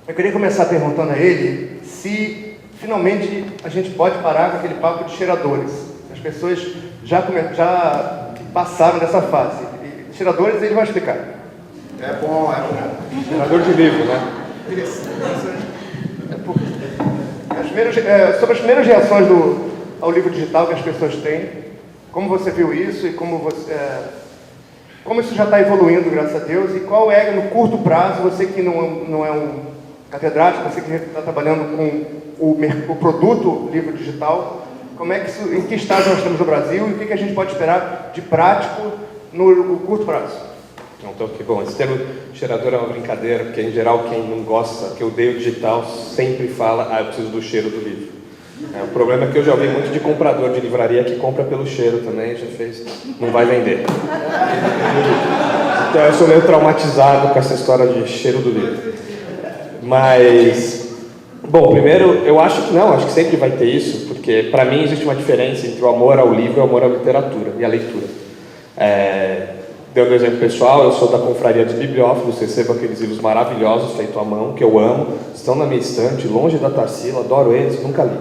Eu queria começar perguntando a ele se finalmente a gente pode parar com aquele papo de cheiradores. As pessoas já passaram dessa fase. E cheiradores ele vai explicar. É bom, é bom. Cheirador de livro, né? Sobre as primeiras reações ao livro digital que as pessoas têm, como você viu isso e como isso já está evoluindo, graças a Deus, e qual é, no curto prazo, você que não é um catedrático, você que está trabalhando com o produto livro digital, em que estágio nós estamos no Brasil e o que a gente pode esperar de prático no curto prazo? Então, que bom. Esse termo cheirador é uma brincadeira, porque em geral quem não gosta, que odeia o digital, sempre fala, eu preciso do cheiro do livro. O problema é que eu já ouvi muito de comprador de livraria que compra pelo cheiro também, não vai vender. Então eu sou meio traumatizado com essa história de cheiro do livro. Mas, bom, primeiro, eu acho que sempre vai ter isso, porque para mim existe uma diferença entre o amor ao livro e o amor à literatura e à leitura. Dando um exemplo pessoal, eu sou da confraria dos bibliófilos, recebo aqueles livros maravilhosos, feitos à mão, que eu amo, estão na minha estante, longe da Tarsila, adoro eles, nunca li.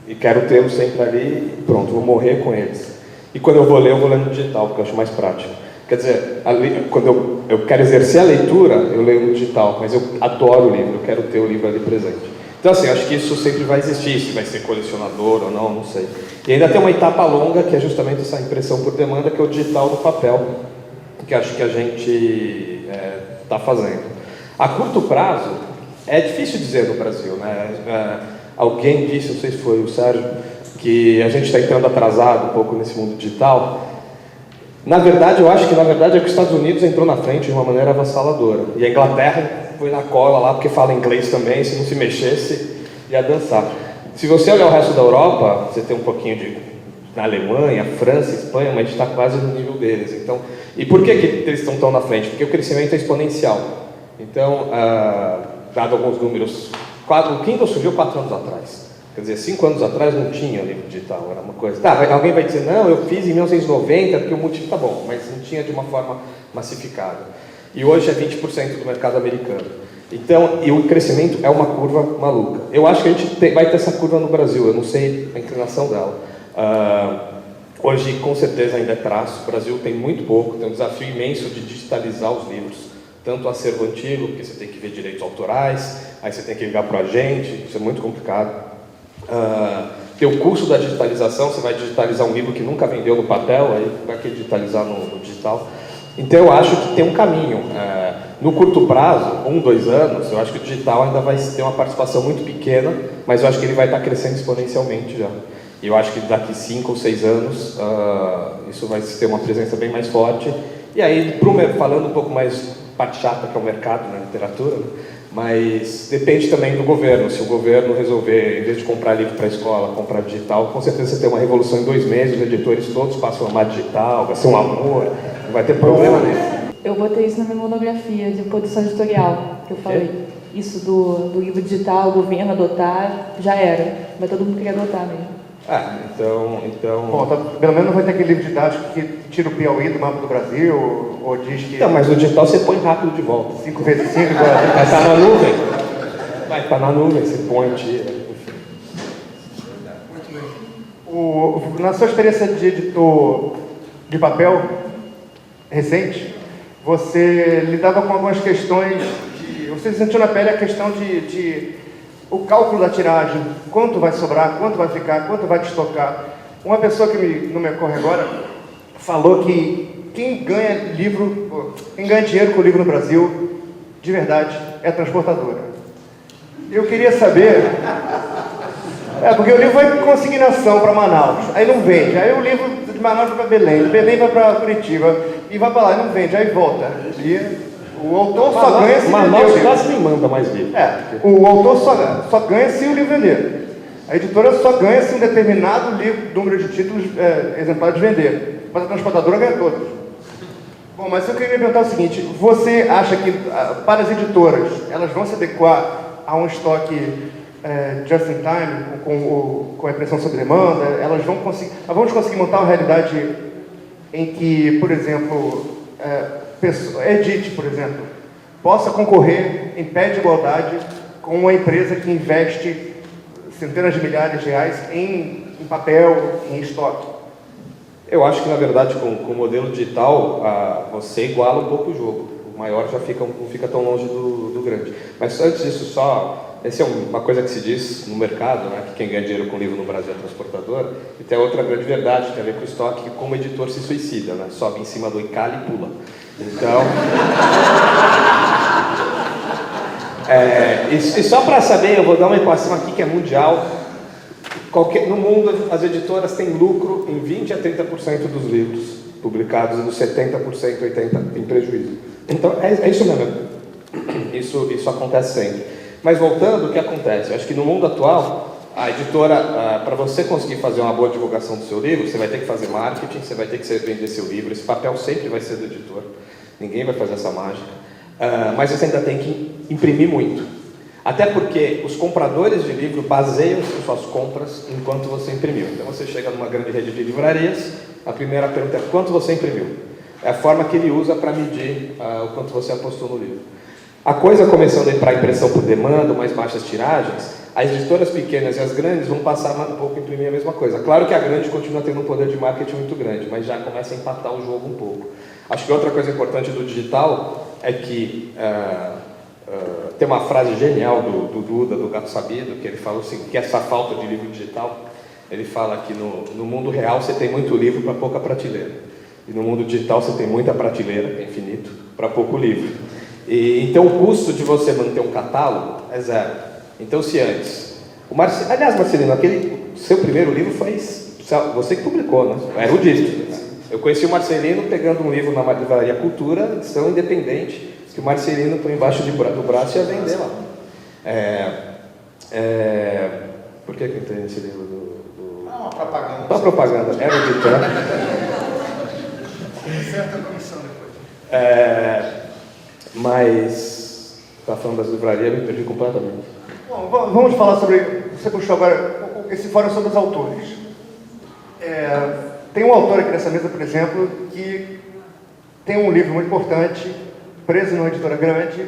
E quero tê-los sempre ali e pronto, vou morrer com eles. E quando eu vou ler no digital, porque eu acho mais prático. Quer dizer, quando eu quero exercer a leitura, eu leio no digital, mas eu adoro o livro, eu quero ter o livro ali presente. Então assim, acho que isso sempre vai existir, se vai ser colecionador ou não sei. E ainda tem uma etapa longa, que é justamente essa impressão por demanda, que é o digital do papel, que acho que a gente está fazendo. A curto prazo, é difícil dizer no Brasil, né? Alguém disse, não sei se foi o Sérgio, que a gente está entrando atrasado um pouco nesse mundo digital. Na verdade, eu acho que é que os Estados Unidos entrou na frente de uma maneira avassaladora. E a Inglaterra foi na cola lá, porque fala inglês também, se não se mexesse, ia dançar. Se você olhar o resto da Europa, você tem um pouquinho na Alemanha, França, Espanha, mas a gente está quase no nível deles. Então, e por que eles estão tão na frente? Porque o crescimento é exponencial. Então, dado alguns números, o Kindle surgiu 4 anos atrás. Quer dizer, 5 anos atrás não tinha livro digital, era uma coisa... alguém vai dizer, não, eu fiz em 1990, porque o motivo tá bom, mas não tinha de uma forma massificada. E hoje é 20% do mercado americano. Então, e o crescimento é uma curva maluca. Eu acho que a gente vai ter essa curva no Brasil, eu não sei a inclinação dela. Hoje, com certeza, ainda é traço. O Brasil tem muito pouco, tem um desafio imenso de digitalizar os livros. Tanto o acervo antigo, porque você tem que ver direitos autorais, aí você tem que ligar para a agente, isso é muito complicado. Tem o custo da digitalização, você vai digitalizar um livro que nunca vendeu no papel, aí vai querer digitalizar no digital. Então eu acho que tem um caminho. No curto prazo, 1, 2 anos, eu acho que o digital ainda vai ter uma participação muito pequena, mas eu acho que ele vai estar crescendo exponencialmente já. E eu acho que daqui 5 ou 6 anos, isso vai ter uma presença bem mais forte. E aí, falando um pouco mais parte chata, que é o mercado na literatura, né? Mas depende também do governo. Se o governo resolver, em vez de comprar livro para a escola, comprar digital, com certeza você tem uma revolução em 2 meses, os editores todos passam a amar digital, vai ser um amor, não vai ter problema nisso. Eu botei isso na minha monografia de produção editorial, que eu falei. Isso do livro digital, o governo adotar, já era. Mas todo mundo queria adotar mesmo. Então... Bom, pelo menos não vai ter aquele livro didático que tira o Piauí do mapa do Brasil, ou diz que... Não, mas o digital você põe rápido de volta. 5 vezes 5 vai estar na nuvem. Vai estar na nuvem, você põe, tira. Muito bem. Na sua experiência de editor de papel recente, você lidava com algumas questões você sentiu na pele a questão o cálculo da tiragem, quanto vai sobrar, quanto vai ficar, quanto vai destocar. Uma pessoa que não me ocorre agora falou que quem ganha dinheiro com o livro no Brasil, de verdade, é a transportadora. Eu queria saber... porque o livro vai em consignação para Manaus, aí não vende. Aí o livro de Manaus vai para Belém, de Belém vai para Curitiba, e vai para lá, e não vende, aí volta. E o autor só ganha se vender. Manaus quase nem manda mais livro. O autor só ganha se o livro vender. A editora só ganha se um determinado número de títulos exemplares vender. Mas a transportadora ganha todos. Bom, mas eu queria me perguntar o seguinte: você acha que para as editoras elas vão se adequar a um estoque just in time, com a impressão sob demanda? Vamos conseguir montar uma realidade em que, por exemplo, Edite, por exemplo, possa concorrer em pé de igualdade com uma empresa que investe centenas de milhares de reais em papel, em estoque? Eu acho que, na verdade, com o modelo digital, você iguala um pouco o jogo. O maior já não fica tão longe do grande. Mas antes disso, essa é uma coisa que se diz no mercado, né, que quem ganha dinheiro com livro no Brasil é transportador, e tem outra grande verdade, que tem a ver com o estoque, que como editor se suicida, né, sobe em cima do ICAL e pula. Então... e só para saber, eu vou dar uma equação aqui que é mundial. No mundo, as editoras têm lucro em 20% a 30% dos livros publicados e dos 70%, 80% em prejuízo. Então, é isso mesmo. Isso acontece sempre. Mas voltando, o que acontece? Eu acho que no mundo atual, a editora, para você conseguir fazer uma boa divulgação do seu livro, você vai ter que fazer marketing, você vai ter que vender seu livro. Esse papel sempre vai ser do editor. Ninguém vai fazer essa mágica. Mas você ainda tem que imprimir muito. Até porque os compradores de livro baseiam suas compras enquanto você imprimiu. Então você chega numa grande rede de livrarias, a primeira pergunta é quanto você imprimiu. É a forma que ele usa para medir o quanto você apostou no livro. A coisa começando a ir para a impressão por demanda, mais baixas tiragens, as editoras pequenas e as grandes vão passar um pouco a imprimir a mesma coisa. Claro que a grande continua tendo um poder de marketing muito grande, mas já começa a empatar o jogo um pouco. Acho que outra coisa importante do digital é que tem uma frase genial do Duda, do Gato Sabido, que ele fala assim, que essa falta de livro digital, ele fala que no mundo real você tem muito livro para pouca prateleira. E no mundo digital você tem muita prateleira, que é infinito, para pouco livro. Então o custo de você manter um catálogo é zero. Então se antes... Aliás, Marcelino, aquele seu primeiro livro foi você que publicou, né? É erudito. Eu conheci o Marcelino pegando um livro na livraria Cultura, edição independente, que o Marcelino põe embaixo do braço e ia vender lá. Por que eu entrei nesse livro Uma propaganda. Uma propaganda, era o editor. Certa comissão depois. Mas, tá falando das livrarias, eu me perdi completamente. Bom, vamos falar sobre... Você puxou agora esse fórum sobre os autores. Tem um autor aqui nessa mesa, por exemplo, que tem um livro muito importante, preso numa editora grande,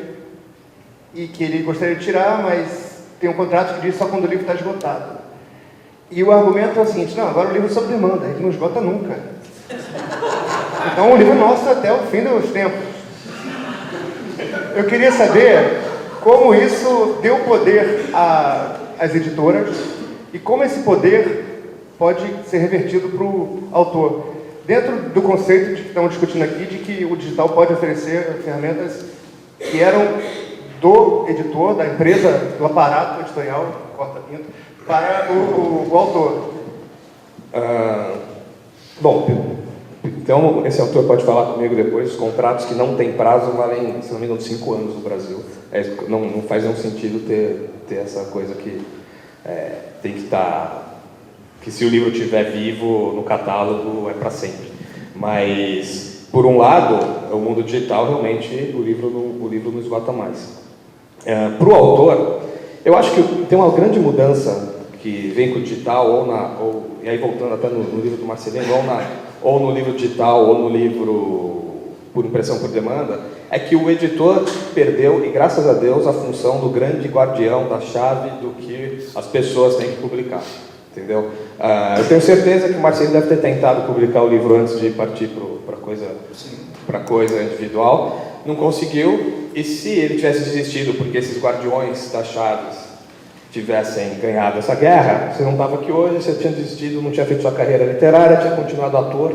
e que ele gostaria de tirar, mas tem um contrato que diz só quando o livro está esgotado. E o argumento é o seguinte: não, agora o livro é sob demanda, ele não esgota nunca. Então o livro é nosso até o fim dos tempos. Eu queria saber como isso deu poder às editoras e como esse poder pode ser revertido para o autor. Dentro do conceito que estamos discutindo aqui, de que o digital pode oferecer ferramentas que eram do editor, da empresa, do aparato editorial, corta-pinto, para o autor. Bom, então esse autor pode falar comigo depois. Os contratos que não têm prazo valem, se não me engano, 5 anos no Brasil. Não faz nenhum sentido ter essa coisa que tem que estar... que se o livro estiver vivo no catálogo é para sempre. Mas, por um lado, o mundo digital, realmente, o livro não esgota mais. Para o autor, eu acho que tem uma grande mudança que vem com o digital, e aí voltando até no livro do Marcelino, ou no livro digital, ou no livro por impressão por demanda, é que o editor perdeu, e graças a Deus, a função do grande guardião da chave do que as pessoas têm que publicar. Entendeu? Eu tenho certeza que o Marcelino deve ter tentado publicar o livro antes de partir para coisa individual. Não conseguiu. E se ele tivesse desistido porque esses guardiões das chaves tivessem ganhado essa guerra, você não estava aqui hoje, você tinha desistido, não tinha feito sua carreira literária, tinha continuado ator,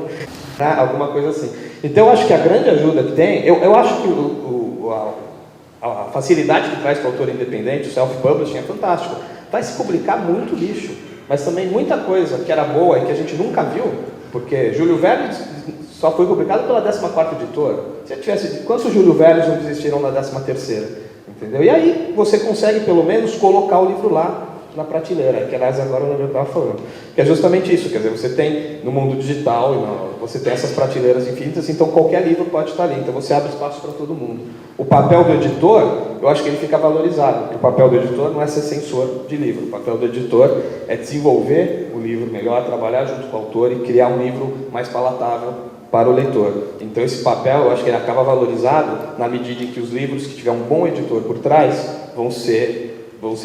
né? Alguma coisa assim. Então eu acho que a grande ajuda que tem, eu acho que a facilidade que traz para o autor independente, o self-publishing, é fantástico. Vai se publicar muito lixo, mas também muita coisa que era boa e que a gente nunca viu, porque Júlio Verne só foi publicado pela 14ª editora. Se tivesse, quantos Júlio Vernes não desistiram na 13ª? Entendeu? E aí você consegue pelo menos colocar o livro lá na prateleira, que aliás agora eu estava falando. Que é justamente isso, quer dizer, você tem no mundo digital, você tem essas prateleiras infinitas, então qualquer livro pode estar ali, então você abre espaço para todo mundo. O papel do editor, eu acho que ele fica valorizado, porque o papel do editor não é ser censor de livro, o papel do editor é desenvolver o livro melhor, trabalhar junto com o autor e criar um livro mais palatável para o leitor. Então esse papel, eu acho que ele acaba valorizado na medida em que os livros que tiver um bom editor por trás vão ser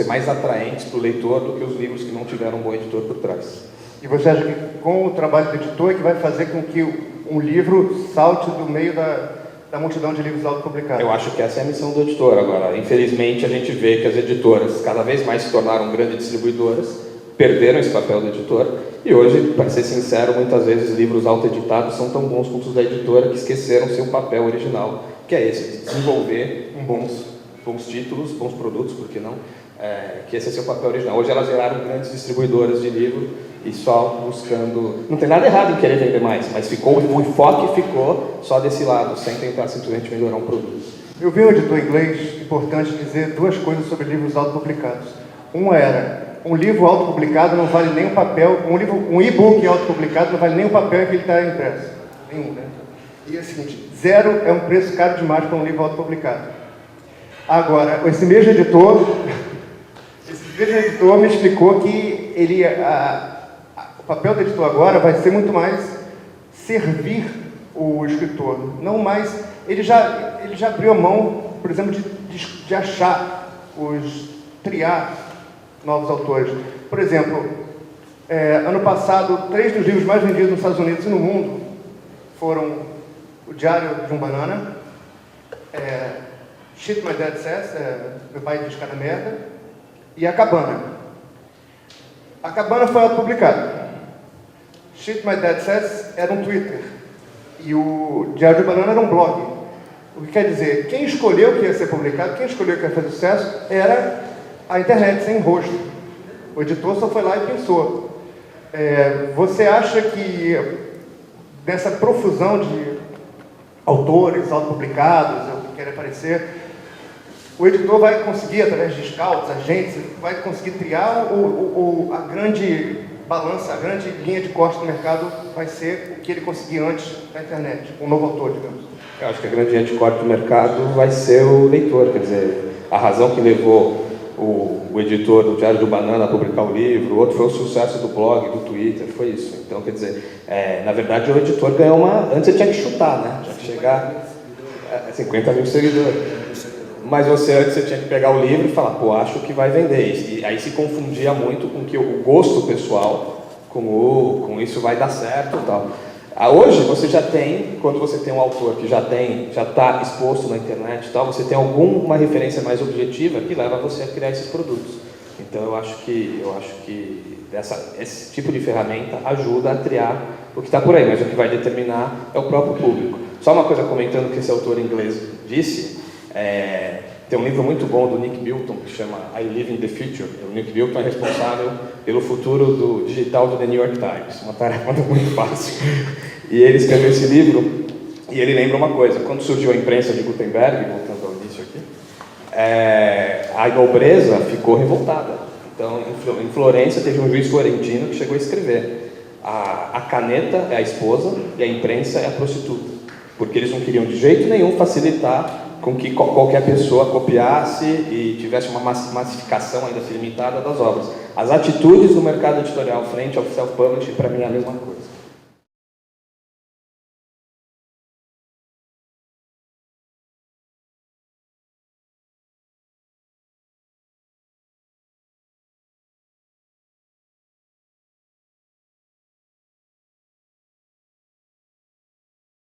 mais atraentes para o leitor do que os livros que não tiveram um bom editor por trás. E você acha que com o trabalho do editor é que vai fazer com que um livro salte do meio da multidão de livros autopublicados? Eu acho que essa é a missão do editor. Agora, infelizmente, a gente vê que as editoras cada vez mais se tornaram grandes distribuidoras, perderam esse papel do editor, e hoje, para ser sincero, muitas vezes livros autoeditados são tão bons quanto os da editora que esqueceram seu papel original, que é esse, de desenvolver bons títulos, bons produtos, por que não? Que esse é seu papel original. Hoje elas viraram grandes distribuidoras de livro e só buscando... Não tem nada errado em querer vender mais, mas o enfoque ficou só desse lado, sem tentar simplesmente melhorar um produto. Eu vi um editor inglês importante dizer duas coisas sobre livros autopublicados. Uma era, um livro autopublicado não vale nem o papel, um e-book autopublicado não vale nem o papel em que ele está impresso. Nenhum, né? E é o seguinte, 0 é um preço caro demais para um livro autopublicado. Agora, esse mesmo editor me explicou que o papel do editor agora vai ser muito mais servir o escritor, não mais... Ele já abriu a mão, por exemplo, de achar, triar novos autores. Por exemplo, ano passado, 3 dos livros mais vendidos nos Estados Unidos e no mundo foram O Diário de um Banana, Shit My Dad Says, Meu Pai Diz Cada Merda, e A Cabana. A Cabana foi autopublicado. Shit My Dad Says era um Twitter. E o Diário de Banana era um blog. O que quer dizer, quem escolheu que ia ser publicado, quem escolheu que ia fazer sucesso, era a internet, sem rosto. O editor só foi lá e pensou. Você acha que nessa profusão de autores autopublicados, que querem aparecer, o editor vai conseguir, através de scouts, agentes, vai conseguir triar ou a grande balança, a grande linha de corte do mercado vai ser o que ele conseguia antes da internet, um novo autor, digamos? Eu acho que a grande linha de corte do mercado vai ser o leitor, quer dizer, a razão que levou o editor do Diário do Banana a publicar o livro, o outro foi o sucesso do blog, do Twitter, foi isso. Então, quer dizer, na verdade o editor ganhou antes ele tinha que chutar, né? Tinha que chegar a 50 mil seguidores. Mas antes você tinha que pegar o livro e falar, pô, acho que vai vender. E aí se confundia muito com que o gosto pessoal, com isso vai dar certo e tal. Hoje você já tem, quando você tem um autor que já está exposto na internet e tal, você tem alguma referência mais objetiva que leva você a criar esses produtos. Então eu acho que esse tipo de ferramenta ajuda a triar o que está por aí, mas o que vai determinar é o próprio público. Só uma coisa comentando o que esse autor inglês disse, tem um livro muito bom do Nick Bilton que chama I Live in the Future. O Nick Bilton é responsável pelo futuro do digital do The New York Times, uma tarefa muito fácil. E ele escreveu esse livro e ele lembra uma coisa, quando surgiu a imprensa de Gutenberg, voltando ao início aqui, a nobreza ficou revoltada. Então, em Florença teve um juiz florentino que chegou a escrever: a caneta é a esposa e a imprensa é a prostituta, porque eles não queriam de jeito nenhum facilitar com que qualquer pessoa copiasse e tivesse uma massificação ainda limitada das obras. As atitudes do mercado editorial frente ao self-publishing, para mim, é a mesma coisa.